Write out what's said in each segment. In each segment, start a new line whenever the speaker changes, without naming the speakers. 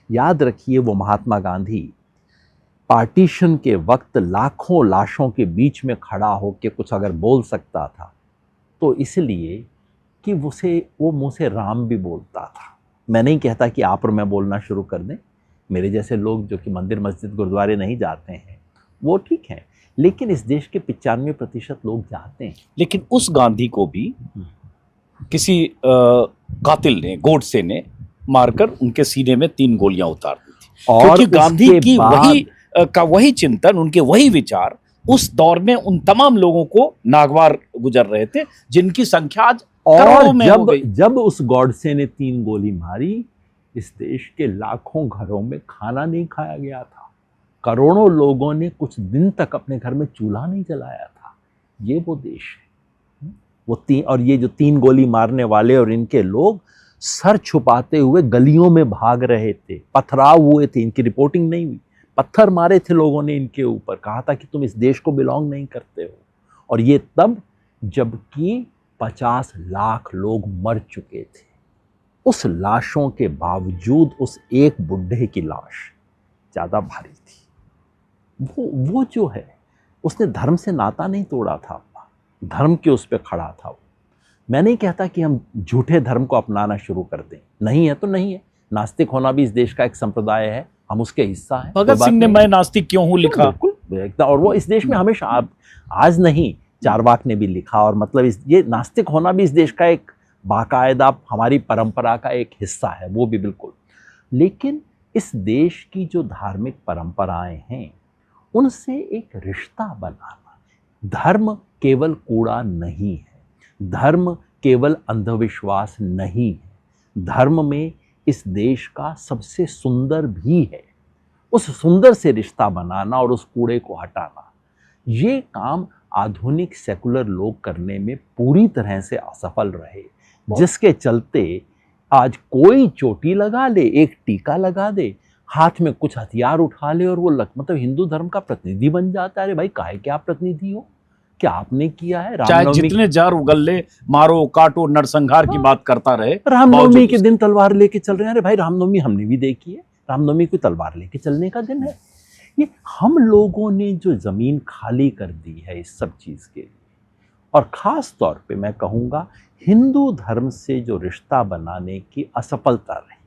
याद रखिए, वो महात्मा गांधी पार्टीशन के वक्त लाखों लाशों के बीच में खड़ा होकर कुछ अगर बोल सकता था तो इसलिए कि वो मुँह से राम भी बोलता था। मैं नहीं कहता कि आप और मैं बोलना शुरू कर दें, मेरे जैसे लोग जो कि मंदिर मस्जिद गुरुद्वारे नहीं जाते हैं वो ठीक है, लेकिन इस देश के 95% लोग जाते हैं।
लेकिन उस गांधी को भी किसी कातिल ने, गोडसे ने मारकर उनके सीने में 3 गोलियां उतार दी थी,
और
क्योंकि गांधी की
बाद
वही चिंतन, उनके वही विचार उस दौर में उन तमाम लोगों को नागवार गुजर रहे थे, जिनकी संख्या आज करोड़ों में हो गई।
जब उस गॉडसे ने 3 गोली मारी, इस देश के लाखों घरों में खाना नहीं खाया गया था, करोड़ों लोगों ने कुछ दिन तक अपने घर में चूल्हा नहीं जलाया था। ये वो देश है। और ये जो 3 गोली मारने वाले और इनके लोग सर छुपाते हुए गलियों में भाग रहे थे, पथराव हुए थे, इनकी रिपोर्टिंग नहीं हुई, पत्थर मारे थे लोगों ने इनके ऊपर, कहा था कि तुम इस देश को बिलोंग नहीं करते हो। और ये तब जबकि 50 लाख लोग मर चुके थे। उस लाशों के बावजूद उस एक बुढ़े की लाश ज्यादा भारी थी। वो जो है, उसने धर्म से नाता नहीं तोड़ा था, धर्म के उस पर खड़ा था। मैं नहीं कहता कि हम झूठे धर्म को अपनाना शुरू कर दें, नहीं है तो नहीं है। नास्तिक होना भी इस देश का एक संप्रदाय है, हम उसके हिस्सा हैं।
भगत सिंह ने मैं नास्तिक क्यों हूं लिखा,
बिल्कुल, और वो इस देश में हमेशा, आज नहीं, चारवाक ने भी लिखा। और मतलब ये नास्तिक होना भी इस देश का एक बाकायदा हमारी परंपरा का एक हिस्सा है, वो भी बिल्कुल। लेकिन इस देश की जो धार्मिक परंपराएं हैं उनसे एक रिश्ता बनाना, धर्म केवल कूड़ा नहीं है, धर्म केवल अंधविश्वास नहीं है, धर्म में इस देश का सबसे सुंदर भी है। उस सुंदर से रिश्ता बनाना और उस कूड़े को हटाना, ये काम आधुनिक सेकुलर लोग करने में पूरी तरह से असफल रहे, जिसके चलते आज कोई चोटी लगा ले, एक टीका लगा दे, हाथ में कुछ हथियार उठा ले और वो मतलब हिंदू धर्म का प्रतिनिधि बन जाता है। अरे भाई, काहे क्या प्रतिनिधि हो, क्या आपने किया है?
चाहे जितने जार उगल ले, मारो काटो नरसंहार की बात करता रहे,
रामनवमी के दिन तलवार लेके चल रहे हैं। अरे भाई, रामनवमी हमने भी देखी है, रामनवमी कोई तलवार लेके चलने का दिन है? ये हम लोगों ने जो जमीन खाली कर दी है इस सब चीज के लिए, और खास तौर पे मैं कहूँगा हिंदू धर्म से जो रिश्ता बनाने की असफलता रही।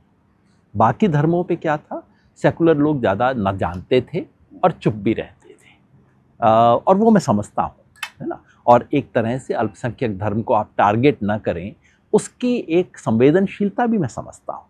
बाकी धर्मों पे क्या था, सेकुलर लोग ज़्यादा न जानते थे और चुप भी रहते थे, और वो मैं समझता हूँ, है ना। और एक तरह से अल्पसंख्यक धर्म को आप टारगेट न करें, उसकी एक संवेदनशीलता भी मैं समझता हूँ।